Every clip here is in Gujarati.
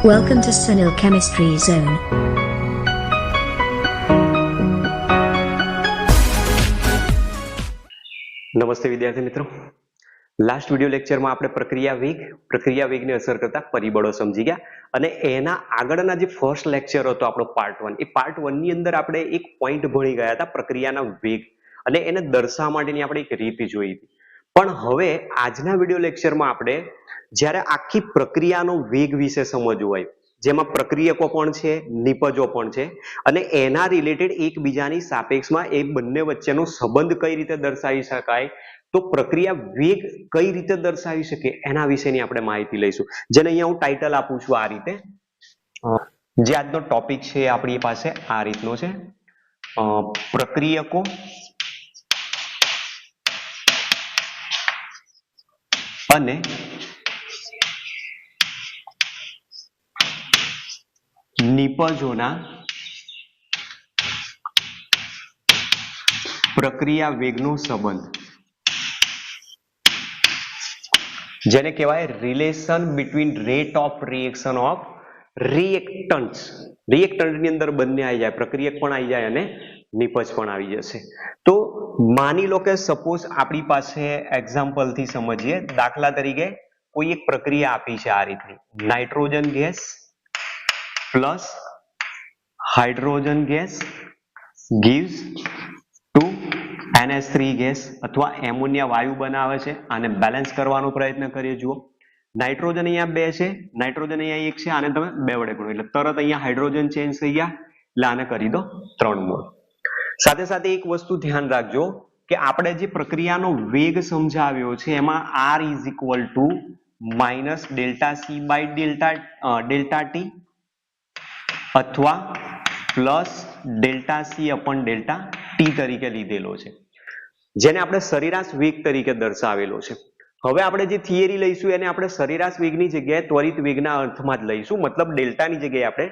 Welcome to Sunil Chemistry Zone. નમસ્તે વિદ્યાર્થી મિત્રો, લાસ્ટ વિડિયો લેક્ચરમાં આપણે પ્રક્રિયા વેગને અસર કરતા પરિબળો સમજી ગયા અને એના આગળના જે ફર્સ્ટ લેક્ચર હતો આપણો પાર્ટ 1, એ પાર્ટ 1 ની અંદર આપણે એક પોઈન્ટ ભણી ગયા હતા પ્રક્રિયાના વેગ અને એને દર્શાવવા માટેની આપણે એક રીત જોઈ હતી. પણ હવે આજના વિડિયો લેક્ચરમાં આપણે જ્યારે આખી પ્રક્રિયાનો વેગ વિશે સમજવું હોય, જેમાં પ્રક્રિયકો પણ છે, નિપજો પણ છે અને એના રિલેટેડ એકબીજાની સાપેક્ષમાં એ બંને વચ્ચેનો સંબંધ કઈ રીતે દર્શાવી શકાય, તો પ્રક્રિયા વેગ કઈ રીતે દર્શાવી શકે એના વિશેની આપણે માહિતી લઈશું. જેને અહીંયા હું ટાઇટલ આપું છું આ રીતે. જે આજનો ટોપિક છે આપણી પાસે આ રીતનો છે, પ્રક્રિયકો અને નિપજોના પ્રક્રિયા વેગનો સંબંધ, જેને કહેવાય relation between rate of reaction of reactants. Reactant ની અંદર બંને આવી જાય, પ્રક્રિયક પણ આવી જાય અને નિપજ પણ આવી જશે. તો માની લો કે સપોઝ આપણી પાસે એક્ઝામ્પલ થી સમજીએ, દાખલા તરીકે કોઈ એક પ્રક્રિયા આપી છે આ રીતની, nitrogen gas plus hydrogen gas gives to NH3 gas અથવા એમોનિયા વાયુ બનાવે છે. આને બેલેન્સ કરવાનો પ્રયત્ન કરીએ. જુઓ, નાઇટ્રોજન અહીંયા 2 છે, નાઇટ્રોજન અહીંયા 1 છે, આને તમે 2 વડે ગુણો એટલે તરત અહીંયા હાઇડ્રોજન ચેન્જ થઈ ગયા એટલે આને કરી દો 3 મોલ. સાથે સાથે એક વસ્તુ ધ્યાન રાખજો કે આપણે જે પ્રક્રિયાનો વેગ સમજાવ્યો છે એમાં R is equal to minus delta C by delta T અથવા plus delta C upon delta T તરીકે લીધેલો છે, જેને આપણે સરેરાશ વેગ તરીકે દર્શાવેલો છે. હવે આપણે જે થિયરી લઈશું એને આપણે સરેરાશ વેગની જગ્યાએ ત્વરિત વેગના અર્થમાં જ લઈશું, મતલબ ડેલ્ટાની જગ્યાએ આપણે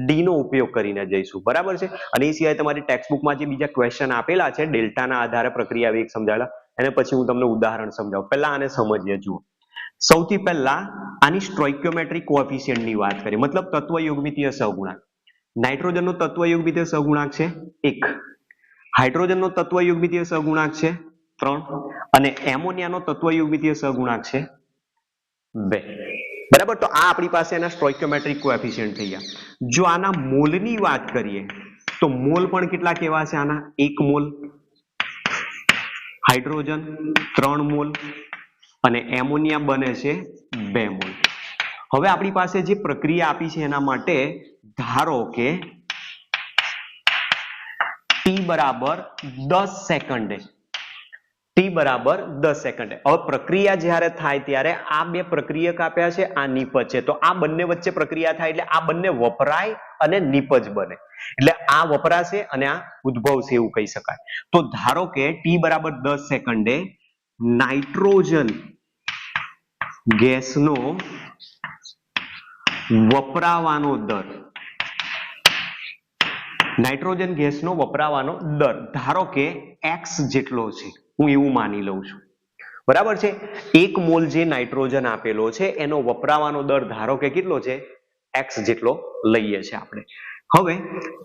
ડી નો ઉપયોગ કરીને જઈશું. બરાબર છે. અને એ સિવાય તમારી ટેક્સ્ટબુકમાં જે બીજા ક્વેશ્ચન આપેલા છે ડેલ્ટાના આધારે પ્રક્રિયા વેગ સમજાવેલા, એને પછી હું તમને ઉદાહરણ સમજાવું. પહેલા આને સમજીએ. જુઓ, સૌથી પહેલા આની સ્ટોઇકિયોમેટ્રિક કોએફિશિયન્ટની વાત કરીએ, મતલબ તત્વયોગમિતીય સહગુણાંક. નાઇટ્રોજનનો તત્વયોગમિતીય સહગુણાંક છે 1, હાઇડ્રોજનનો તત્વયોગમિતીય સહગુણાંક છે 3 અને એમોનિયાનો તત્વયોગમિતીય સહગુણાંક છે 2. બરાબર. તો આ આપણી પાસે એના સ્ટોઇકિયોમેટ્રિક કોએફિશિયન્ટ થઈ ગયા. જો આના મોલની વાત કરીએ તો મોલ પણ કેટલા કેવા છે આના? 1 મોલ હાઇડ્રોજન, 3 મોલ અને એમોનિયા બને છે 2 મોલ. હવે આપણી પાસે જે પ્રક્રિયા આપી છે એના માટે ધારો કે T બરાબર 10 સેકન્ડે, T બરાબર 10 સેકન્ડે. હવે પ્રક્રિયા જ્યારે થાય ત્યારે આ બે પ્રક્રિયક આપ્યા છે, આ નિપજ છે, તો આ બંને વચ્ચે પ્રક્રિયા થાય એટલે આ બંને વપરાય અને નિપજ બને, એટલે આ વપરાશે અને આ ઉદ્ભવશે એવું કહી શકાય. તો ધારો કે T બરાબર 10 સેકન્ડે નાઇટ્રોજન ગેસનો વપરાવાનો દર, નાઇટ્રોજન ગેસનો વપરાવાનો દર ધારો કે x જેટલો છે, હું એવું માની લઉં છું. બરાબર છે. 1 મોલ જે નાઇટ્રોજન આપેલો છે એનો વપરાવાનો દર ધારો કે કેટલો છે? x જેટલો લઈએ છે આપણે. હવે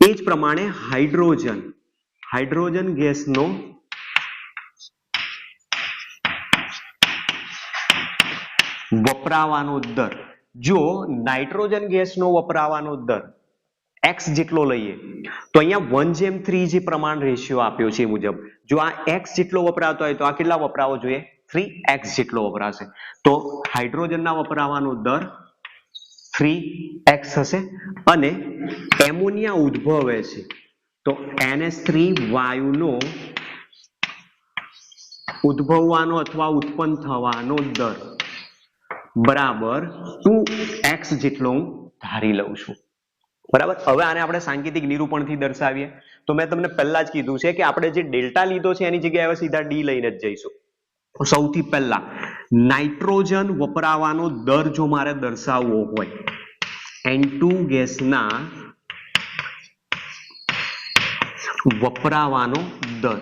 એ જ પ્રમાણે હાઇડ્રોજન ગેસનો વપરાવાનો દર, જો નાઇટ્રોજન ગેસનો વપરાવાનો દર x જેટલો લઈએ તો અહીંયા 1:3 જે પ્રમાણ રેશિયો આપ્યો છે એ મુજબ જો આ x જેટલો વપરાતો હોય તો આ કેટલા વપરાવો જોઈએ? 3x જેટલો વપરાશે. તો હાઇડ્રોજનના વપરાવાનો દર 3x હશે અને એમોનિયા ઉદ્ભવે છે તો NH3 વાયુનો ઉદ્ભવવાનો અથવા ઉત્પન્ન થવાનો દર બરાબર 2x જેટલો હું ધારી લઉં છું. બરાબર. હવે આને આપણે સાંકેતિક નિરૂપણથી દર્શાવીએ તો મેં તમને પહેલા જ કીધું છે કે આપણે જે ડેલ્ટા લીધો છે એની જગ્યાએ હવે સીધા ડી લઈને જ જઈશું. સૌથી પહેલા નાઇટ્રોજન વપરાવાનો દર જો મારે દર્શાવવો હોય, N2 ગેસના વપરાવાનો દર,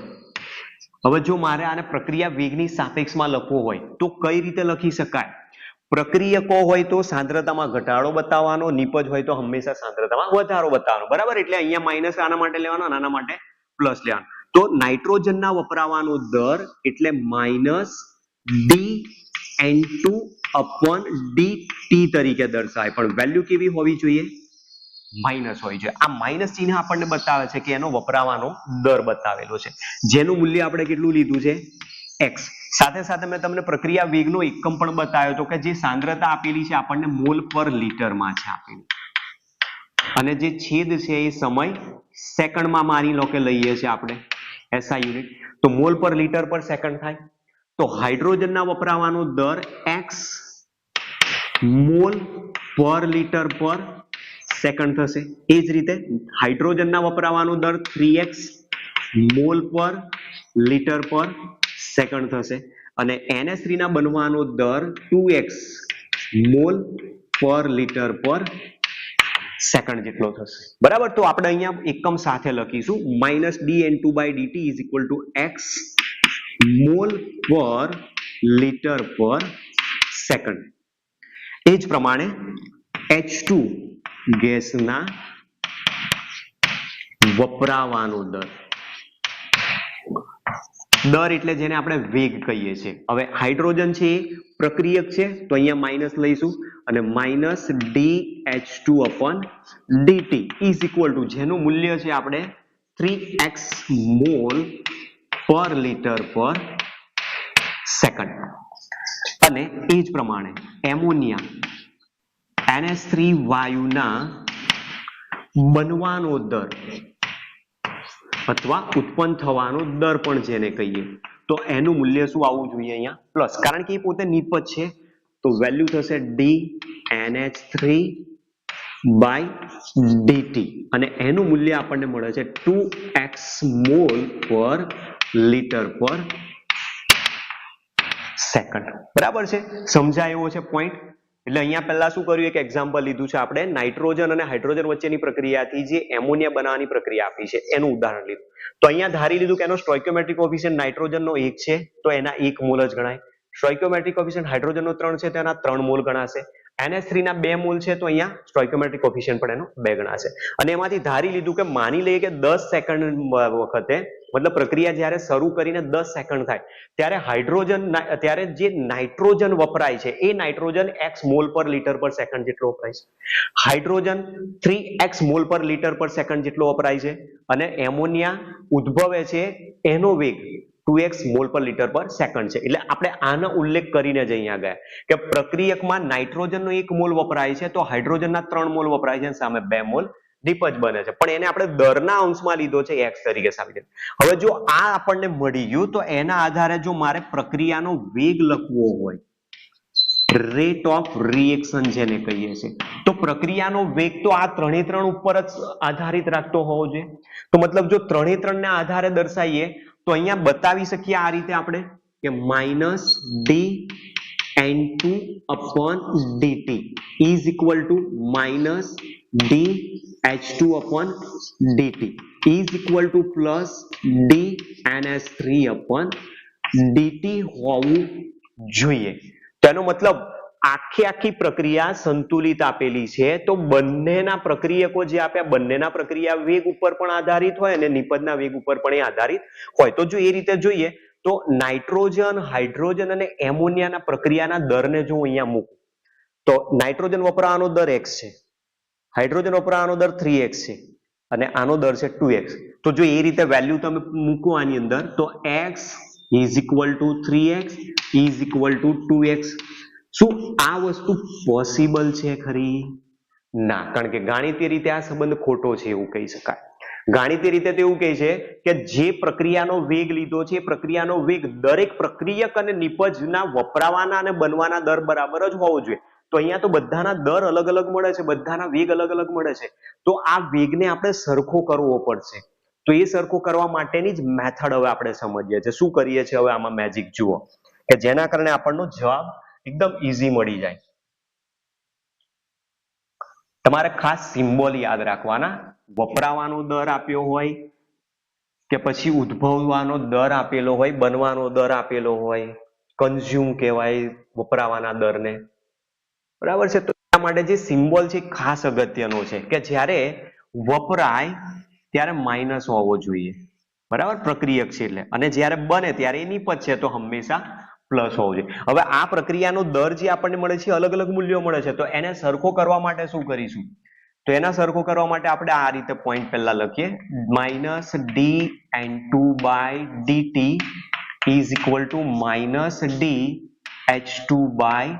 હવે જો મારે આને પ્રક્રિયા વેગની સાપેક્ષમાં લખવો હોય તો કઈ રીતે લખી શકાય? પ્રક્રિયકો હોય તો સાંદ્રતામાં ઘટાડો બતાવવાનો, નિપજ હોય તો હંમેશા સાંદ્રતામાં વધારો બતાવવાનો, બરાબર. એટલે અહીંયા માઇનસ આના માટે લેવાનો અને આના માટે પ્લસ લેવાનો. તો નાઇટ્રોજનના વપરાવાનો દર એટલે -dN2 upon dt તરીકે દર્શાય, પણ વેલ્યુ કેવી હોવી જોઈએ? માઇનસ હોવી જોઈએ. આ માઇનસ ચિહ્ન આપણને બતાવે છે કે એનો વપરાવાનો દર બતાવેલો છે, જેનું મૂલ્ય આપણે કેટલું લીધું છે? x. સાથે સાથે મેં તમને પ્રક્રિયા વેગનો એકમ પણ બતાવ્યો હતો કે જે સાંદ્રતા આપેલી છે આપણને મોલ પર લીટરમાં છે આપેલી, અને જે છેદ છે એ સમય સેકન્ડમાં માની લો કે લઈએ છીએ આપણે SI યુનિટ, તો મોલ પર લીટર પર સેકન્ડ થાય. તો હાઇડ્રોજનના વપરાવાનો દર x મોલ પર લીટર પર સેકન્ડ થશે. એ જ રીતે હાઇડ્રોજનના વપરાવાનો દર 3x મોલ પર લીટર પર સેકન્ડ થશે, અને NH3 ના બનવાનો દર 2x મોલ પર લીટર પર સેકન્ડ જેટલો થશે, બરાબર. તો આપણે અહીંયા એકમ સાથે લખીશું -dN2/dt = x મોલ પર લીટર પર સેકન્ડ. એ જ પ્રમાણે H2 ગેસના વપરાવાનો દર એટલે જેને આપણે વેગ કહીએ છીએ. હવે હાઇડ્રોજન છે એ પ્રક્રિયક છે, તો અહીંયા માઇનસ લઈશું અને -dH2/dt = જેનું મૂલ્ય છે આપણે 3x મોલ પર લીટર પર સેકન્ડ. અને એ જ પ્રમાણે એમોનિયા NH3 વાયુના બનવાનો દર અથવા ઉત્પન્ન થવાનો દર પણ જેને કહીએ, તો એનું મૂલ્ય શું આવવું જોઈએ? અહીંયા પ્લસ, કારણ કે એ પોતે નિપજ છે, તો વેલ્યુ થશે dNH3/dt, અને એનું મૂલ્ય આપણને મળે છે 2x મોલ પર લીટર પર સેકન્ડ, બરાબર છે. સમજાય એવો છે પોઈન્ટ? એટલે અહીંયા પહેલા શું કર્યું, એક એક્ઝામ્પલ લીધું છે આપણે, નાઇટ્રોજન અને હાઇડ્રોજન વચ્ચેની પ્રક્રિયાથી જે એમોનિયા બનાવવાની પ્રક્રિયા આપી છે એનું ઉદાહરણ લીધું. તો અહીંયા ધારી લીધું કે એનો સ્ટોઇકિયોમેટ્રિક કોએફિશિયન્ટ નાઇટ્રોજનનો 1 છે, તો એના 1 મોલ જ ગણાય. સ્ટોઇકિયોમેટ્રિક કોએફિશિયન્ટ હાઇડ્રોજનનો 3 છે, તો એના 3 મોલ ગણાશે. NH3 ના 2 મોલ છે, તો અહીંયા સ્ટોઇકિયોમેટ્રિક કોએફિશિયન્ટ પણ એનો 2 ગણાશે. અને એમાંથી ધારી લીધું કે માની લઈએ કે 10 સેકન્ડ વખતે, મતલબ પ્રક્રિયા જ્યારે શરૂ કરીને 10 સેકન્ડ થાય ત્યારે જે નાઇટ્રોજન વપરાય છે એ નાઇટ્રોજન x મોલ પર લીટર પર સેકન્ડ જેટલો વપરાય છે, હાઇડ્રોજન 3x મોલ પર લીટર પર સેકન્ડ જેટલો વપરાય છે, અને એમોનિયા ઉદ્ભવે છે એનો વેગ 2x મોલ પર લીટર પર સેકન્ડ છે. એટલે આપણે આનો ઉલ્લેખ કરીને જ અહીંયા ગયા કે પ્રક્રિયકમાં નાઇટ્રોજનનો 1 મોલ વપરાય છે, તો હાઇડ્રોજનના 3 મોલ વપરાય છે, સામે 2 મોલ નિપજ બને છે, પણ એને આપણે દરના અંશમાં લીધો છે x તરીકે સાબિત. હવે જો આ આપણને મળી ગયું, તો એના આધારે જો મારે પ્રક્રિયાનો વેગ લખવો હોય, રેટ ઓફ રિએક્શન જેને કહીએ છીએ, તો પ્રક્રિયાનો વેગ તો આ 3 ઉપર જ આધારિત રાખતો હોવો જોઈએ. તો મતલબ જો 3 ના આધારે દર્શાવીએ તો અહીંયા બતાવી શકીએ આ રીતે આપણે કે -dN2/dt = -dH2/dt +dNH3/dt હોવું જોઈએ. તેનો મતલબ આખી પ્રક્રિયા સંતુલિત આપેલી છે, તો બંનેના પ્રક્રિયકો જે આપ્યા બંનેના પ્રક્રિયા વેગ ઉપર પણ આધારિત હોય અને નિપજના વેગ ઉપર પણ એ આધારિત હોય. તો જો એ રીતે જોઈએ તો નાઇટ્રોજન, હાઇડ્રોજન અને એમોનિયાના પ્રક્રિયાના દરને જો અહીંયા મૂકું, તો નાઇટ્રોજન વપરાવાનો દર x છે, હાઇડ્રોજન વપરાવાનો દર 3x છે, અને આનો દર છે 2x. તો જો એ રીતે વેલ્યુ તમે મૂકો આની અંદર, તો x = 3x = 2x. શું આ વસ્તુ પોસિબલ છે ખરી? ના, કારણ કે ગાણિતીય રીતે આ સંબંધ ખોટો છે એવું કહી શકાય. ગાણિતીય રીતે તો એવું કહે છે કે જે પ્રક્રિયાનો વેગ લીધો છે એ પ્રક્રિયાનો વેગ દરેક પ્રક્રિયક અને નિપજના વપરાવાના અને બનવાના દર બરાબર જ હોવો જોઈએ. તો અહીંયા તો બધાના દર અલગ અલગ મળે છે, બધાના વેગ અલગ અલગ મળે છે, તો આ વેગને આપણે સરખો કરવો પડશે. તો એ સરખો કરવા માટેની જ મેથડ હવે આપણે સમજીએ છીએ. શું કરીએ છીએ હવે આમાં મેજિક જુઓ, કે જેના કારણે આપણનો જવાબ એકદમ ઈઝી મળી જાય. તમારે ખાસ સિમ્બોલ યાદ રાખવાના. વપરાવાનો દર આપ્યો હોય કે પછી ઉદ્ભવવાનો દર આપેલો હોય, બનવાનો દર આપેલો હોય, કન્ઝ્યુમ કહેવાય વપરાવાના દરને, બરાબર છે. તો એના માટે જે સિમ્બોલ છે ખાસ અગત્યનો છે કે જ્યારે વપરાય ત્યારે માઇનસ હોવો જોઈએ, બરાબર, પ્રક્રિયક છે એટલે, અને જ્યારે બને ત્યારે એ નિપજ છે તો હંમેશા પ્લસ હોવો જોઈએ. હવે આ પ્રક્રિયાનો દર જે આપણને મળે છે અલગ અલગ મૂલ્યો મળે છે, તો એને સરખો કરવા માટે શું કરીશું? તો એના સરખો કરવા માટે આપણે આ રીતે પોઈન્ટ પહેલા લખીએ, minus D N2 by dt is equal to minus D H2 by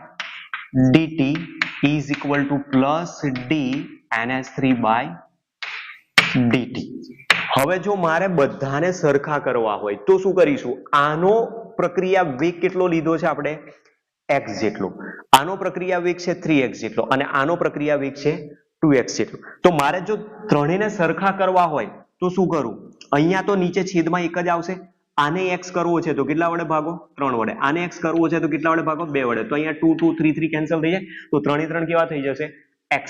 dt is equal to plus d NH3 by dt. હવે જો મારે બધાને સરખા કરવા હોય તો શું કરીશું? આનો પ્રક્રિયા વેગ કેટલો લીધો છે આપણે? x જેટલો. આનો પ્રક્રિયા વેગ છે 3x જેટલો અને આનો પ્રક્રિયા વેગ છે 2x જેટલો. તો મારે જો ત્રણેયને સરખા કરવા હોય તો શું કરું? અહીંયા તો નીચે છેદમાં એક જ આવશે. આને x કરવો છે તો કેટલા વડે ભાગો? 3 વડે. આને x કરવો છે તો કેટલા વડે ભાગો? 2 વડે. તો અહીંયા 2 2 3 3 કેન્સલ થઈ જાય, તો 3 3 કેવા થઈ જશે? x.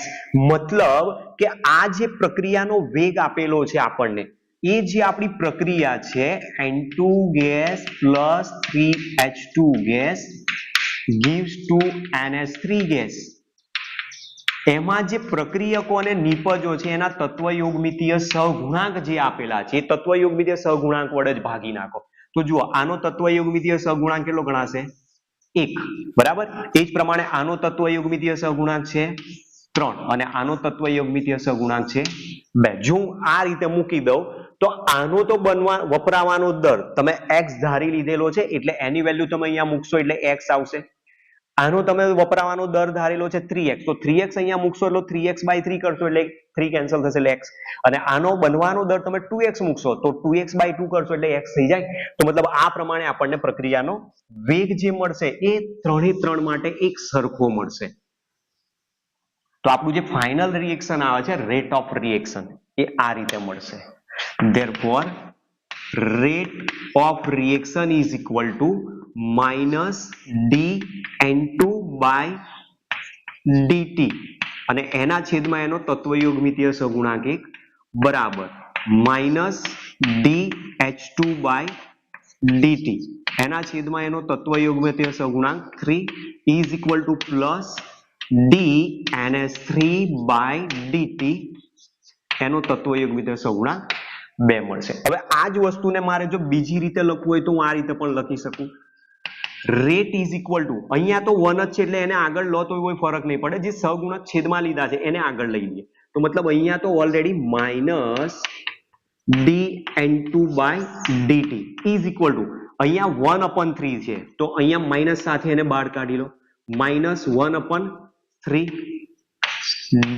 મતલબ કે આ જે પ્રક્રિયાનો વેગ આપેલો છે આપણને, એ જે આપણી પ્રક્રિયા છે N2 gas plus 3H2 gas gives to NH3 gas, એમાં જે પ્રક્રિયકો અને નિપજો છે એના તત્વયોગમિતીય સહગુણાંક જે આપેલા છે એ તત્વયોગમિતીય સહગુણાંક વડે જ ભાગી નાખો. તો જુઓ, આનો તત્વયોગમિતીય સહગુણાંક કેટલો ગણાશે? 1, બરાબર. એ જ પ્રમાણે આનો તત્વયોગમિતીય સહગુણાંક છે 3 અને આનો તત્વયોગમિતીય સહગુણાંક છે 2. જો હું આ રીતે મૂકી દઉં તો આનો તો વપરાવાનો દર તમે x ધારી લીધેલો છે એટલે એની વેલ્યુ તમે અહીંયા મૂકશો એટલે x આવશે. આનો તમે વપરાવાનો દર ધારેલો છે 3x, તો 3x અહીંયા મૂકશો એટલે 3x by 3 કરશો એટલે 3 કેન્સલ થશે એટલે x. અને આનો બનવાનો દર તમે 2x મૂકશો તો 2x by 2 કરશો એટલે x થઈ જાય. તો મતલબ આ પ્રમાણે આપણને પ્રક્રિયાનો વેગ જે મળશે એ ત્રણે ત્રણ માટે એક સરખો મળશે. તો આપણું જે ફાઇનલ રિએક્શન આવે છે રેટ ઓફ રિએક્શન એ આ રીતે મળશે. Therefore rate of reaction is equal to minus dN2 by dt અને એના છેદમાં એનો તત્વયોગમિતીય સહગુણાંક 1 બરાબર માઇનસ dH2 by dt એના છેદમાં એનો તત્વયોગમિતીય સહગુણાંક 3 is equal to plus dNH3 by dt એનો તત્વયોગમિતીય સહગુણાંક 2 મળશે. હવે આ જ વસ્તુને મારે જો બીજી રીતે લખવું હોય તો હું આ રીતે પણ લખી શકું. રેટ ઇઝ ઇક્વલ ટુ, અહીંયા તો 1 જ છે એટલે એને આગળ લો તો કોઈ ફરક નહીં પડે, જે સહગુણક છેદમાં લીધા છે એને આગળ લઈ લઈએ. તો મતલબ અહીંયા તો already minus dN2 by dt is equal two, અહીંયા 1/3 છે તો અહીંયા માઇનસ સાથે એને બહાર કાઢી લો, minus 1/3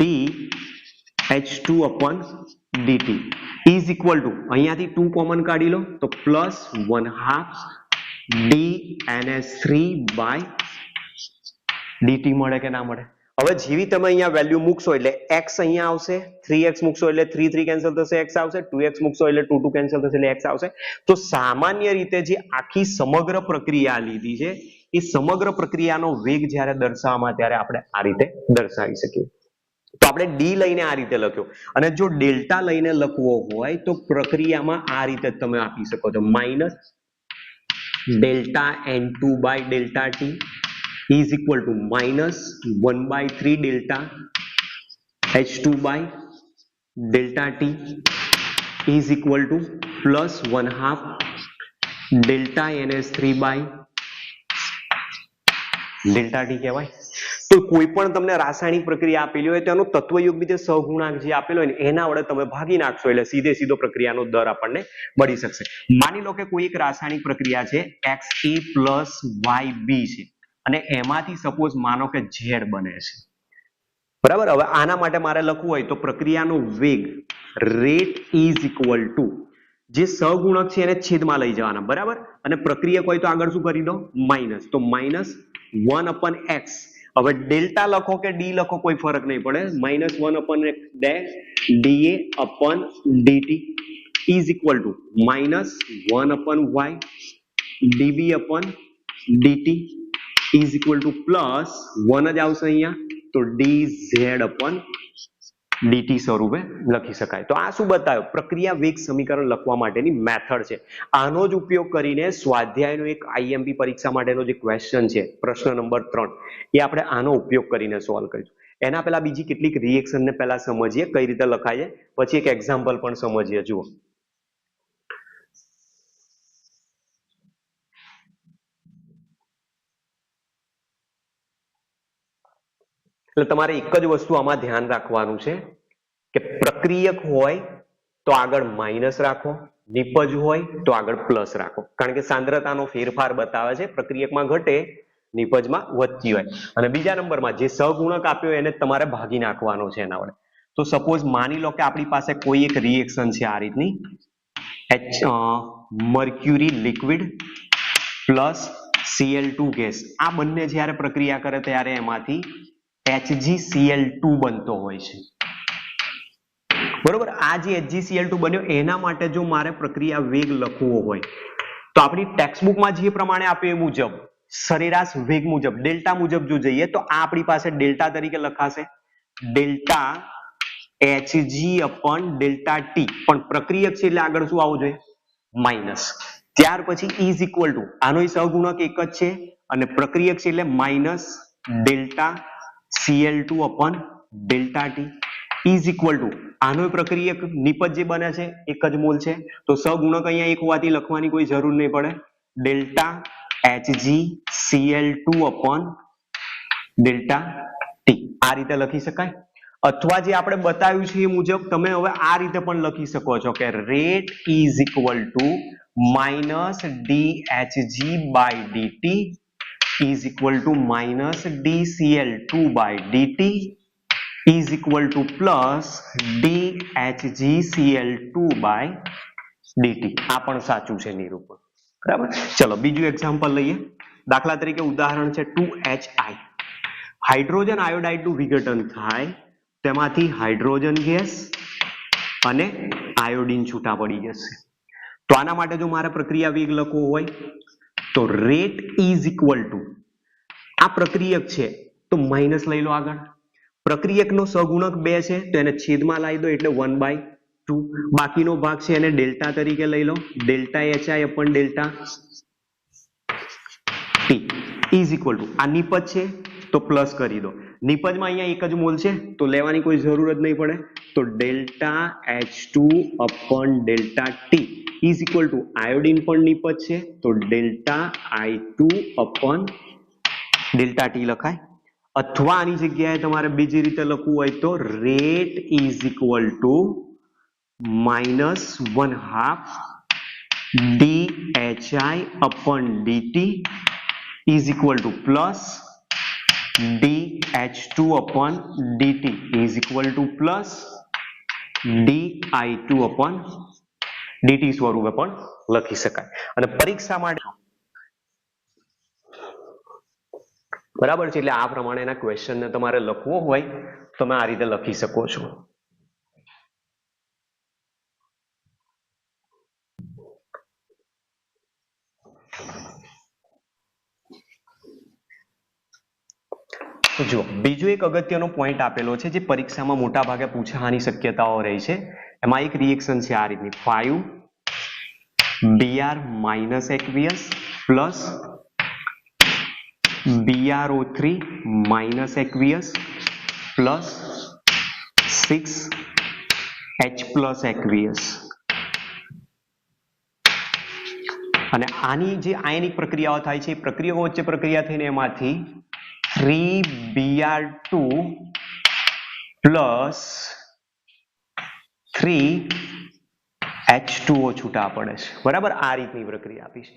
dH2/dt is equal to, અહીંયાથી 2 કોમન કાઢી લો તો પ્લસ 1/2 dNH3 by dt મળે કે ના મળે? હવે જેવી તમે અહીંયા વેલ્યુ મૂકશો એટલે x અહીંયા આવશે, 3x મૂકશો એટલે 3 3 કેન્સલ થશે, x આવશે, 2x મૂકશો એટલે 2 2 કેન્સલ થશે એટલે x આવશે. તો સામાન્ય રીતે જે આખી સમગ્ર પ્રક્રિયા લીધી છે એ સમગ્ર પ્રક્રિયાનો વેગ જ્યારે દર્શાવવામાં ત્યારે આપણે આ રીતે દર્શાવી શકીએ. તો આપણે d લઈને આ રીતે લખ્યો, અને જો ડેલ્ટા લઈને લખવો હોય તો પ્રક્રિયામાં આ રીતે તમે આપી શકો છો, minus delta N2 by delta t is equal to minus 1/3 delta H2 by delta t is equal to plus 1/2 delta NH3 by delta t કહેવાય. તો કોઈ પણ તમને રાસાયણિક પ્રક્રિયા આપેલી હોય તો એનો તત્વયોગમિતીય સહગુણાંક જે આપેલો હોય ને એના વડે તમે ભાગી નાખશો એટલે સીધો પ્રક્રિયાનો દર આપણને મળી શકશે. માની લો કે કોઈ એક રાસાયણિક પ્રક્રિયા છે Xa + YB છે અને એમાંથી સપોઝ માનો કે Z બને છે, બરાબર. હવે આના માટે મારે લખવું હોય તો પ્રક્રિયાનો વેગ રેટ ઇઝ ઇક્વલ ટુ, જે સહગુણક છે એને છેદમાં લઈ જવાના, બરાબર, અને પ્રક્રિયક હોય તો આગળ શું કરી દો? માઇનસ. તો માઇનસ 1/x. હવે ડેલ્ટા લખો કે ડી લખો કોઈ ફરક નહીં પડે, minus 1/x dA/dt is equal to minus 1/y dB/dt is equal two plus 1 જ આવશે અહીંયા તો dZ/dt dt સ્વરૂપે લખી શકાય. તો આ શું બતાવ્યું? પ્રક્રિયા વેગ સમીકરણ લખવા માટેની મેથડ છે. આનો જ ઉપયોગ કરીને સ્વાધ્યાયનો એક IMP પરીક્ષા માટેનો જે ક્વેશ્ચન છે પ્રશ્ન નંબર 3 એ આપણે આનો ઉપયોગ કરીને સોલ્વ કરીશું. એના પહેલા બીજી કેટલીક રિએક્શન ને પહેલા સમજીએ કઈ રીતે લખાય છે, પછી એક એક્ઝામ્પલ પણ સમજીએ. જુઓ, એટલે તમારે એક જ વસ્તુ આમાં ધ્યાન રાખવાનું છે કે પ્રક્રિયક હોય તો આગળ માઇનસ રાખો, નિપજ હોય તો આગળ પ્લસ રાખો, કારણ કે સાંદ્રતાનો ફેરફાર બતાવે છે. પ્રક્રિયકમાં ઘટે, નિપજમાં વધતી હોય. અને બીજા નંબરમાં જે સહગુણક આપ્યો એને તમારે ભાગી નાખવાનો છે એના વડે. તો સપોઝ માની લો કે આપણી પાસે કોઈ એક રિએક્શન છે આ રીતની, mercury liquid plus Cl2 gas. આ બંને જ્યારે પ્રક્રિયા કરે ત્યારે એમાંથી HgCl2 બનતો હોય છે. બરોબર. આ જે HgCl2 બન્યો એના માટે જો મારે પ્રક્રિયા વેગ લખવો હોય તો આપણી ટેક્સ્ટબુકમાં જે પ્રમાણે આપ્યું એ મુજબ સરેરાશ વેગ મુજબ ડેલ્ટા મુજબ જો જઈએ તો આ આપણી પાસે ડેલ્ટા તરીકે લખાશે, delta Hg upon delta T. પણ પ્રક્રિયક છે એટલે આગળ શું આવવું જોઈએ? માઇનસ. ત્યાર પછી ઇઝ ઇક્વલ ટુ, આનો સહગુણક એક જ છે અને પ્રક્રિયક છે એટલે minus delta Cl2 upon delta T is equal two, આનો પ્રક્રિયક નિપજ જે બને છે એક જ મોલ છે તો સહગુણક અહીંયા એક હોવાથી લખવાની કોઈ જરૂર નહીં પડે, delta HgCl2 upon delta T. આ રીતે લખી શકાય. અથવા જે આપણે બતાવ્યું છે એ મુજબ તમે હવે આ રીતે પણ લખી શકો છો કે rate is equal to minus dHg by dt is equal to minus dCl2 by dt is equal to plus dHgCl2 by dt. આ પણ સાચું છે નિરૂપણ. બરાબર. ચલો બીજું એક્ઝામ્પલ લઈએ. દાખલા તરીકે ઉદાહરણ છે 2HI. હાઇડ્રોજન આયોડાઇડનું વિઘટન થાય તેમાંથી હાઇડ્રોજન ગેસ અને આયોડીન છૂટા પડી જશે. તો આના માટે જો મારે પ્રક્રિયા વેગ લખવો હોય તો રેટ ઇઝ ઇક્વલ ટુ, આ પ્રક્રિયક છે તો માઇનસ લઈ લો આગળ. પ્રક્રિયકનો સહગુણક 2 છે તો એને છેદમાં લાવી દો એટલે 1/2. બાકીનો ભાગ છે એને ડેલ્ટા તરીકે લઈ લો, delta HI upon delta T is equal to, આ નિપજ છે તો પ્લસ કરી દો. નિપજમાં અહીંયા એક જ મોલ છે તો લેવાની કોઈ જરૂર જ નહીં પડે, તો delta H2 upon delta T is equal two, iodine પણ નિપજ છે તો delta I2 upon delta T લખાય. અથવા આની જગ્યાએ તમારે બીજી રીતે લખવું હોય તો rate is equal to minus 1/2 dHi upon dt is equal two plus dH2 upon dt is equal two plus di2 upon dt સ્વરૂપે પણ લખી શકાય. અને પરીક્ષા માટે બરાબર છે એટલે આ પ્રમાણે એના ક્વેશ્ચન ને તમારે લખવો હોય તમે આ રીતે લખી શકો છો. જો બીજો એક અગત્યનો પોઈન્ટ આપેલો છે જે પરીક્ષામાં મોટા ભાગે પૂછાવાની શક્યતાઓ રહી છે. એમાં એક રિએક્શન છે આ રીતની 5Br minus aqueous plus BrO3 minus aqueous plus 6H plus aqueous. અને આની જે આયનિક પ્રક્રિયાઓ થાય છે એ પ્રક્રિયાઓ વચ્ચે પ્રક્રિયા થઈને એમાંથી 3Br2 plus 3H2O છૂટા પડે છે. બરાબર. આ રીતની પ્રક્રિયા આપી છે.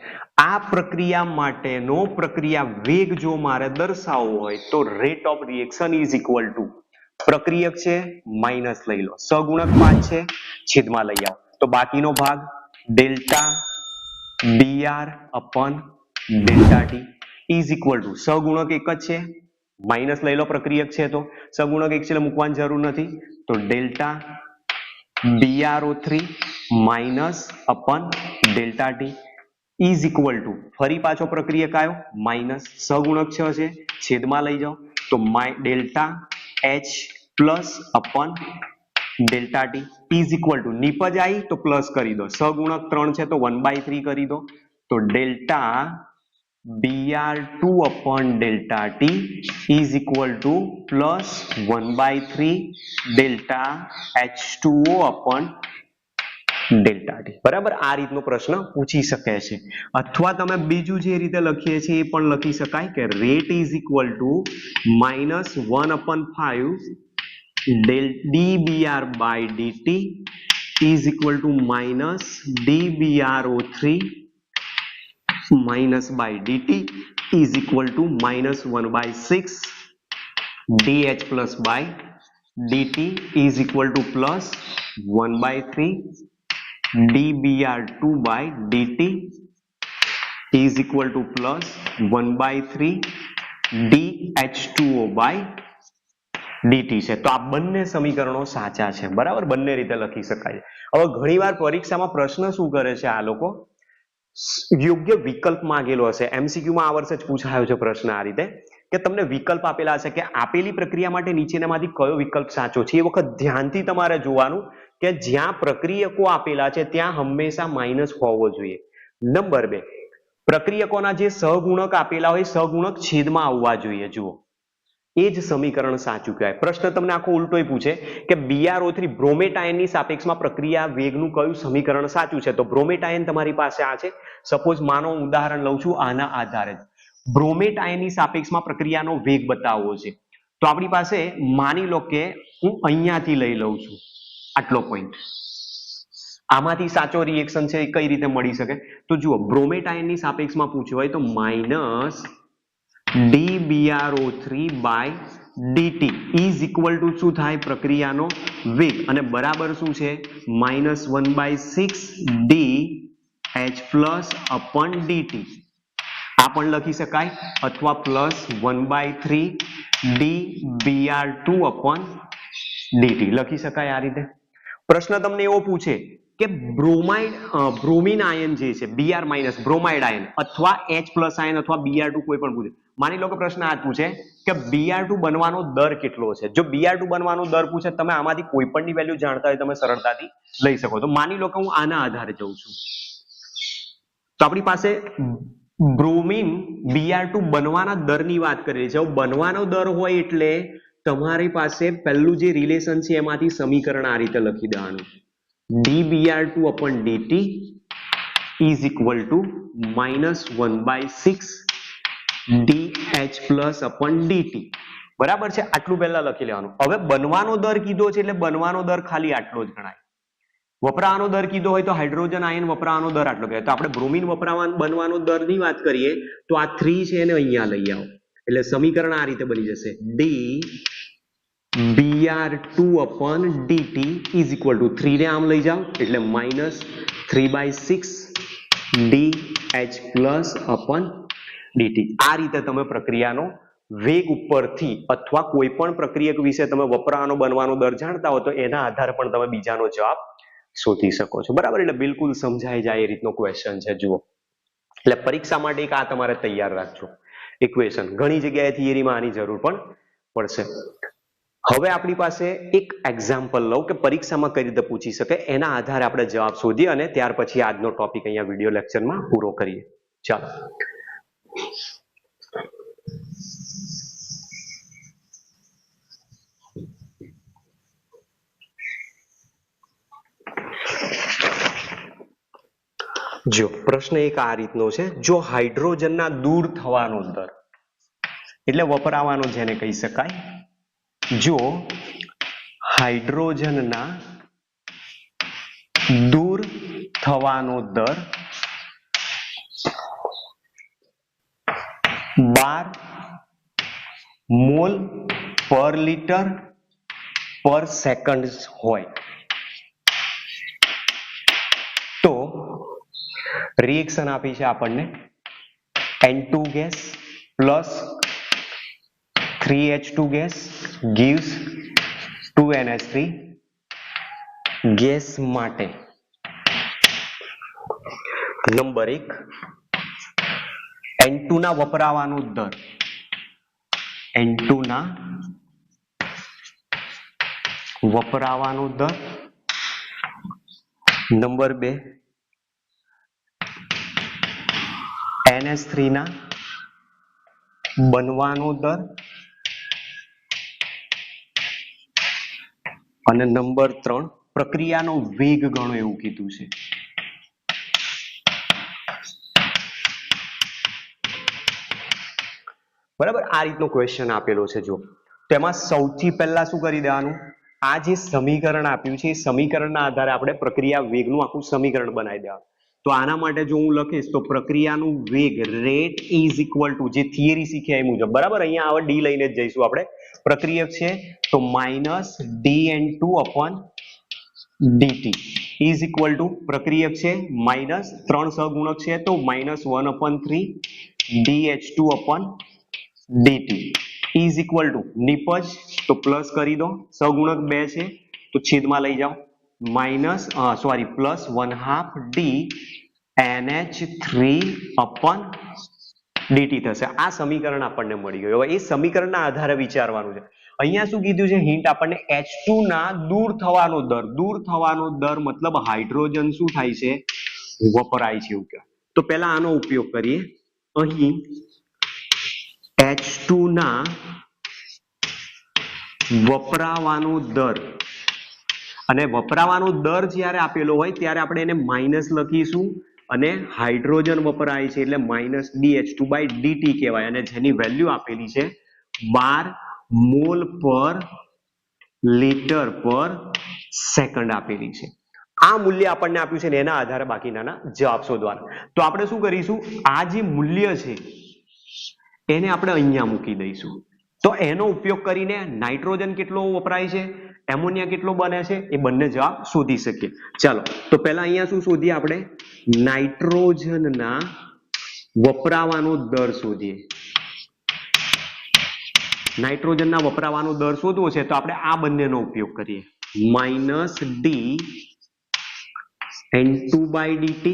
આ પ્રક્રિયા માટેનો પ્રક્રિયા વેગ જો મારે દર્શાવવો હોય તો rate of reaction is equal to, પ્રક્રિયક છે માઇનસ લઈ લો, સહગુણક 5 છે છેદમાં લઈ આવો તો બાકીનો ભાગ delta Br upon delta T is equal two, સહગુણક એક જ છે માઇનસ લઈ લો, પ્રક્રિયક છે તો સહગુણક એક છે એટલે મૂકવાની જરૂર નથી તો delta BrO3 minus upon delta T is equal two, ફરી પાછો પ્રક્રિયક આવ્યો માઇનસ, સહગુણક 6 છે છેદમાં લઈ જાઓ તો delta H plus upon delta T is equal to નિપજ આવી તો પ્લસ કરી દો, સહગુણક 3 છે તો 1/3 કરી દો, તો delta Br2 upon delta T is equal to plus 1/3 delta H2O upon delta T. બરાબર, આ રીતનો પ્રશ્ન પૂછી શકે છે. અથવા તમે બીજું જે રીતે લખીએ છીએ એ પણ લખી શકાય કે rate is equal to -1/5 del dBr by dt is equal to minus dBr03 minus by dt is equal to -1/6 dH plus by dt is equal to plus 1/3 dBr2 by dt is equal to plus 1/3 dH2O by dt છે. તો આ બંને સમીકરણો સાચા છે. બરાબર, બંને રીતે લખી શકાય. હવે ઘણીવાર પરીક્ષામાં પ્રશ્ન શું કરે છે આ લોકો, યોગ્ય વિકલ્પ માંગેલો હશે. MCQ માં આ વર્ષે જ પૂછાયો છે પ્રશ્ન આ રીતે કે તમને વિકલ્પ આપેલા હશે કે આપેલી પ્રક્રિયા માટે નીચેનામાંથી કયો વિકલ્પ સાચો છે. એ વખત ધ્યાનથી તમારે જોવાનું કે જ્યાં પ્રક્રિયકો આપેલા છે ત્યાં હંમેશા માઇનસ હોવો જોઈએ. નંબર 2, પ્રક્રિયકોના જે સહગુણક આપેલા હોય સહગુણક છેદમાં આવવા જોઈએ. જુઓ, એ જ સમીકરણ સાચું કહેવાય. પ્રશ્ન તમને આખો ઉલટોય પૂછે કે BrO3 બ્રોમેટ આયનની સાપેક્ષમાં પ્રક્રિયા વેગનું કયું સમીકરણ સાચું છે. તો બ્રોમેટ આયન તમારી પાસે આ છે. સપોઝ માનો હું ઉદાહરણ લઉં છું આના આધારે બ્રોમેટ આયનની સાપેક્ષમાં પ્રક્રિયાનો વેગ બતાવવો છે. તો આપણી પાસે માની લો કે હું અહીંયાથી લઈ લઉં છું આટલો પોઈન્ટ, આમાંથી સાચો રિએક્શન છે એ કઈ રીતે મળી શકે. તો જુઓ, બ્રોમેટ આયનની સાપેક્ષમાં પૂછ્યું હોય તો minus dBrO3 by dt is equal to શું થાય, પ્રક્રિયાનો વેગ, અને બરાબર શું છે -1/6 dH plus upon dt. આ પણ લખી શકાય, અથવા પ્લસ 1/3 dBr2 upon dt લખી શકાય આ રીતે. પ્રશ્ન તમને એવો પૂછે કે બ્રોમિન આયન જે છે Br માઇનસ બ્રોમાઇડ આયન અથવા H પ્લસ આયન અથવા Br2 કોઈ પણ પૂછે. માની લો કે પ્રશ્ન આ પૂછે કે Br2 બનવાનો દર કેટલો છે. જો Br2 બનવાનો દર પૂછે તમે આમાંથી કોઈ પણની વેલ્યુ જાણતા હોય તમે સરળતાથી લઈ શકો. તો માની લો કે હું આના આધારે જઉં છું તો આપણી પાસે બ્રોમિન Br2 બનવાના દરની વાત કરી છે. બનવાનો દર હોય એટલે તમારી પાસે પહેલું જે રિલેશન છે એમાંથી સમીકરણ આ રીતે લખી દેવાનું, dBr2 upon dt is equal to -1/6 dH plus upon dt. બરાબર છે, આટલું પહેલા લખી લેવાનું. હવે બનવાનો દર કીધો છે એટલે બનવાનો દર ખાલી આટલો જ ગણાય. વપરાવાનો દર કીધો હોય તો હાઇડ્રોજન આયન વપરાવાનો દર આટલો કહેવાય. તો આપણે બ્રોમિન બનવાનો દરની વાત કરીએ તો આ 3 છે એને અહીંયા લઈ આવો એટલે સમીકરણ આ રીતે બની જશે, dBr2 upon dt is equal to 3 ને આમ લઈ જાઓ એટલે -3/6 dH plus upon dt. આ રીતે તમે પ્રક્રિયાનો વેગ ઉપરથી અથવા કોઈ પણ પ્રક્રિયક વિશે તમે વપરાવાનો બનવાનો દર જાણતા હો તો એના આધારે પણ તમે બીજાનો જવાબ શોધી શકો છો. બરાબર, એટલે બિલકુલ સમજાઈ જાય એ રીતનો ક્વેશ્ચન છે. જુઓ, એટલે પરીક્ષા માટે એક આ તમારે તૈયાર રાખજો ઇક્વેશન. ઘણી જગ્યાએ થિયરીમાં આની જરૂર પણ પડશે. હવે આપણી પાસે એક એક્ઝામ્પલ લઉં કે પરીક્ષામાં કઈ રીતે પૂછી શકે, એના આધારે આપણે જવાબ શોધીએ અને ત્યાર પછી આજનો ટોપિક અહીંયા વિડીયો લેક્ચરમાં પૂરો કરીએ. ચાલો, જો પ્રશ્ન એક આ રીતનો છે, જો હાઇડ્રોજનના દૂર થવાનો દર એટલે વપરાવાનો જેને કહી શકાય, જો હાઇડ્રોજનના દૂર થવાનો દર 12 મોલ પર લિટર પર સેકન્ડ હોય તો રિએક્શન આપી છે આપણને N2 gas plus 3H2 gas gives 2NH3 gas માટે. નંબર 1, N2 ના વપરાવાનો દર, N2 ના વપરાવાનો દર, નંબર 2 NH3 ના બનવાનો દર, અને નંબર 3 પ્રક્રિયાનો વેગ ગણો એવું કીધું છે. બરાબર, આ રીતનો ક્વેશ્ચન આપેલો છે. જો તેમાં સૌથી પહેલા શું કરી દેવાનું, આ જે સમીકરણ આપ્યું છે એ સમીકરણના આધારે આપણે પ્રક્રિયા વેગનું આખું સમીકરણ બનાવી દેવાનું. તો આના માટે જો હું લખીશ તો પ્રક્રિયાનું વેગ રેટ ઇઝ ઇક્વલ ટુ જે થિયરી શીખ્યા એ મુજબ, બરાબર, અહીંયા હવે ડી લઈને જ જઈશું આપણે. પ્રક્રિયક છે તો minus dN2 upon dt is equal to પ્રક્રિયક છે માઇનસ 3 સહગુણક છે તો -1/3 dH2 upon dt is equal to નિપજ તો પ્લસ કરી દો, સહગુણક 2 છે તો છેદમાં લઈ જાઓ, +1/2 d NH3 અપોન dt થશે. આ સમીકરણ આપણને મળી ગયું. હવે એ સમીકરણના આધારે વિચારવાનું છે. અહીંયા શું કીધું છે, હિન્ટ આપણને H2 ના દૂર થવાનો દર મતલબ હાઇડ્રોજન શું થાય છે, વપરાય છે એવું કહેવાય. તો પહેલા આનો ઉપયોગ કરીએ. અહીં H2 ના વપરાવાનો દર, અને વપરાવાનો દર જ્યારે આપેલો હોય ત્યારે આપણે એને માઇનસ લખીશું, અને હાઇડ્રોજન વપરાય છે એટલે -dH2/dt કહેવાય, અને જેની વેલ્યુ આપેલી છે 12 મોલ પર લિટર પર સેકન્ડ આપેલી છે. આ મૂલ્ય આપણને આપ્યું છે ને એના આધારે બાકીના જવાબ શોધવાના. તો આપણે શું કરીશું, આ જે મૂલ્ય છે એને આપણે અહીંયા મૂકી દઈશું. તો એનો ઉપયોગ કરીને નાઇટ્રોજન કેટલો વપરાય છે, એમોનિયા કેટલો બને છે, એ બંને જવાબ શોધી શકીએ. ચાલો તો પહેલા અહીંયા શું શોધીએ, આપણે નાઇટ્રોજનના વપરાવાનો દર શોધીએ. નાઇટ્રોજનના વપરાવાનો દર શોધવો છે તો આપણે આ બંનેનો ઉપયોગ કરીએ. -dN2/dt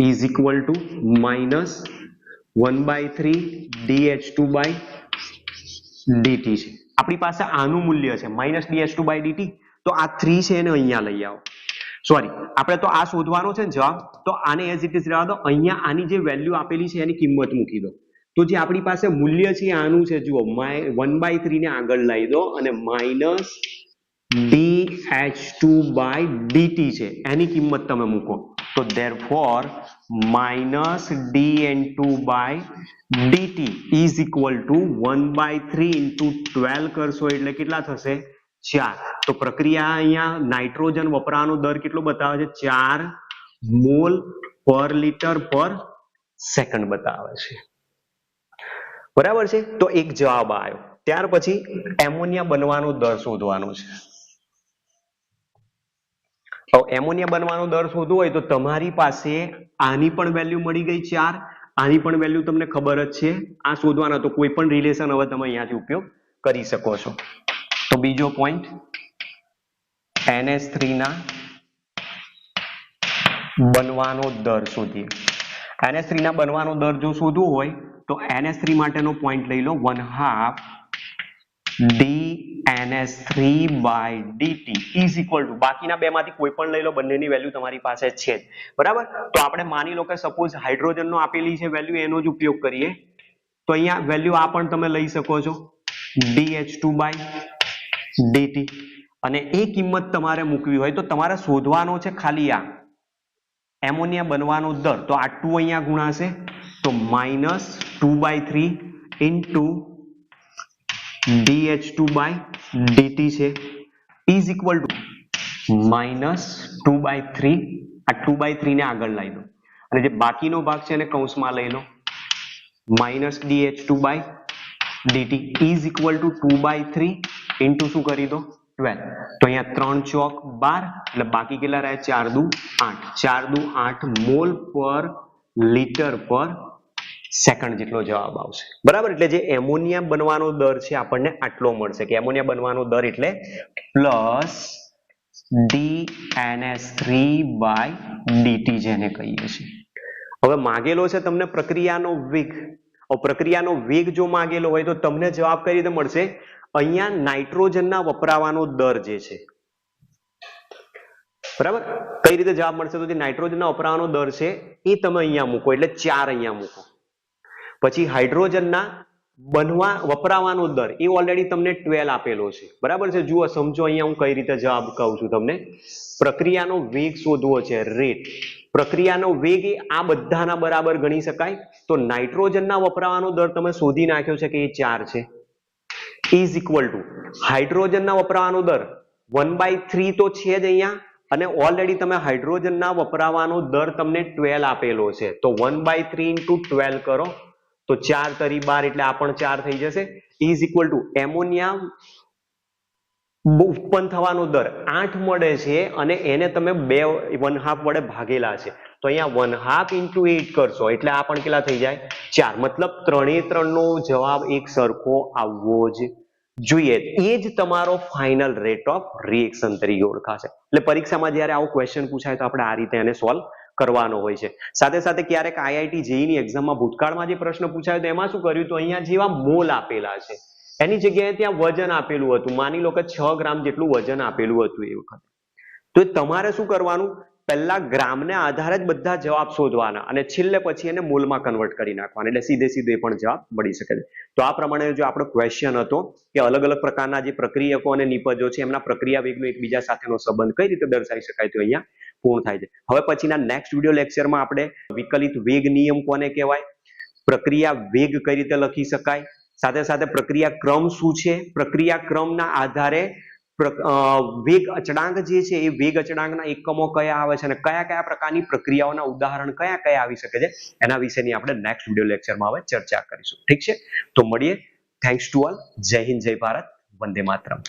is equal two -1/3 dH2/dt છે. આપણી પાસે આનું મૂલ્ય છે -dH2/dt, તો આ 3 છે એને અહીંયા લઈ આવો. સોરી, આપણે તો આ શોધવાનો છે ને જવાબ, તો આને એઝ ઇટ ઇઝ રહેવા દો. અહીંયા આની જે વેલ્યુ આપેલી છે એની કિંમત મૂકી દો. તો જે આપણી પાસે મૂલ્ય છે આનું છે, જુઓ 1/3 ને આગળ લાવી દો અને -dH2/dt છે એની કિંમત તમે મૂકો. તો therefore -dN2/dt is equal two 1/3 × 12 કરશો એટલે કેટલા થશે, 4. તો પ્રક્રિયા અહીંયા નાઇટ્રોજન વપરાવાનો દર કેટલો બતાવે છે, 4 મોલ પર લિટર પર સેકન્ડ બતાવે છે. બરાબર છે, તો એક જવાબ આવ્યો. ત્યાર પછી એમોનિયા બનવાનો દર શોધવાનો છે. હવે એમોનિયા બનવાનો દર શોધવો હોય તો તમારી પાસે આની પણ વેલ્યુ મળી ગઈ 4, આની પણ વેલ્યુ તમને ખબર જ છે. આ શોધવાના, તો કોઈ પણ રિલેશન હવે તમે અહીંયાથી ઉપયોગ કરી શકો છો. તો બીજો પોઈન્ટ, NH3 ના બનવાનો દર શોધીએ. NH3 ના બનવાનો દર જો શોધવો હોય તો NH3 માટેનો પોઈન્ટ લઈ લો 1/2 dNH3/dt ઇઝ ઇક્વલ ટુ, બાકીના બે માંથી કોઈ પણ લઈ લો, બંનેની વેલ્યુ તમારી પાસે છે જ, બરાબર. તો આપણે માની લો કે સપોઝ હાઇડ્રોજનનો આપેલી છે વેલ્યુ, એનો જ ઉપયોગ કરીએ. તો અહીંયા વેલ્યુ આ પણ તમે લઈ શકો છો, dH2/dt, અને એ કિંમત તમારે મૂકવી હોય તો તમારે શોધવાનો છે ખાલી આ એમોનિયા બનવાનો દર. તો આ 2 અહીંયા ગુણાશે તો -2/3 × dH2/dt છે ઇઝ ઇક્વલ ટુ -2/3, આ 2/3 ને આગળ લાવી દો, અને જે બાકીનો ભાગ છે એને કૌંસમાં લઈ લો, -dH2/dt is equal two 2/3 into શું કરી દો 12. તો અહીંયા 3 ચોક 12, એટલે બાકી કેટલા રહ્યા, 4 દુ 8, 4 દુ 8 મોલ પર લિટર પર સેકન્ડ જેટલો જવાબ આવશે. બરાબર, એટલે જે એમોનિયા બનવાનો દર છે આપણને આટલો મળશે, કે એમોનિયા બનવાનો દર એટલે પ્લસ dNH3/dt જેને કહીએ છીએ. હવે માગેલો છે તમને પ્રક્રિયાનો વેગ. પ્રક્રિયાનો વેગ જો માગેલો હોય તો તમને જવાબ કઈ રીતે મળશે, અહીંયા નાઇટ્રોજનના વપરાવાનો દર જે છે, બરાબર, કઈ રીતે જવાબ મળશે? તો જે નાઇટ્રોજનના વપરાવાનો દર છે એ તમે અહીંયા મૂકો, એટલે 4 અહીંયા મૂકો. પછી હાઇડ્રોજનના વપરાવાનો દર એ ઓલરેડી તમને 12 આપેલો છે, બરાબર છે. જુઓ, સમજો અહીંયા હું કઈ રીતે જવાબ કહું છું તમને. પ્રક્રિયાનો વેગ શોધવો છે, રેટ. પ્રક્રિયાનો વેગ એ આ બધાના બરાબર ગણી શકાય. તો નાઇટ્રોજનના વપરાવાનો દર તમે શોધી નાખ્યો છે કે એ 4 છે, ઇઝ ઇક્વલ ટુ હાઇડ્રોજનના વપરાવાનો દર 1/3 તો છે જ અહીંયા, અને ઓલરેડી તમે હાઇડ્રોજનના વપરાવાનો દર તમને 12 આપેલો છે. તો 1/3 into 12 કરો તો 4 તરી 12, એટલે આ પણ 4 થઈ જશે. ઇઝ ઇક્વલ ટુ એમોનિયા ઉત્પન્ન થવાનો દર 8 મળે છે, અને એને તમે 1/2 વડે ભાગેલા છે. તો અહીંયા 1/2 into 8 કરશો એટલે આ પણ કેટલા થઈ જાય? 4. મતલબ 3 નો જવાબ એક સરખો આવવો જ જોઈએ. એ જ તમારો ફાઇનલ રેટ ઓફ રિએક્શન તરીકે ઓળખાશે. એટલે પરીક્ષામાં જ્યારે આવો ક્વેશ્ચન પૂછાય તો આપણે આ રીતે એને સોલ્વ કરવાનો હોય છે. સાથે સાથે ક્યારેક આઈઆઈટી જેઈની એક્ઝામમાં ભૂતકાળમાં જે પ્રશ્ન પૂછાયો તો એમાં શું કર્યું? તો અહીંયા જેવા મોલ આપેલા છે એની જગ્યાએ ત્યાં વજન આપેલું હતું. માની લો કે 6 ગ્રામ જેટલું વજન આપેલું હતું એ વખતે. તો તમારે શું કરવાનું? પહેલા ગ્રામને આધારે જ બધા જવાબ શોધવાના, અને છેલ્લે પછી એને મોલમાં કન્વર્ટ કરી નાખવાના, એટલે સીધે પણ જવાબ મળી શકે છે. તો આ પ્રમાણે જો આપણો ક્વેશ્ચન હતો કે અલગ અલગ પ્રકારના જે પ્રક્રિયકો અને નિપજો છે એમના પ્રક્રિયા વેગનો એકબીજા સાથેનો સંબંધ કઈ રીતે દર્શાવી શકાય, તો અહીંયા પૂર્ણ થાય છે. હવે પછીના નેક્સ્ટ વિડીયો લેક્ચરમાં આપણે વિકલિત વેગ નિયમ કોને કહેવાય, પ્રક્રિયા વેગ કઈ રીતે લખી શકાય, સાથે સાથે પ્રક્રિયા ક્રમ શું છે, પ્રક્રિયા ક્રમના આધારે વેગ અચળાંક જે છે એ વેગ અચળાંકના એકમો કયા આવે છે, અને કયા કયા પ્રકારની પ્રક્રિયાઓના ઉદાહરણ કયા કયા આવી શકે છે, એના વિશેની આપણે નેક્સ્ટ વિડીયો લેક્ચરમાં હવે ચર્ચા કરીશું. ઠીક છે, તો મળીએ. Thanks to all. જય હિન્દ, જય ભારત, વંદે માતરમ.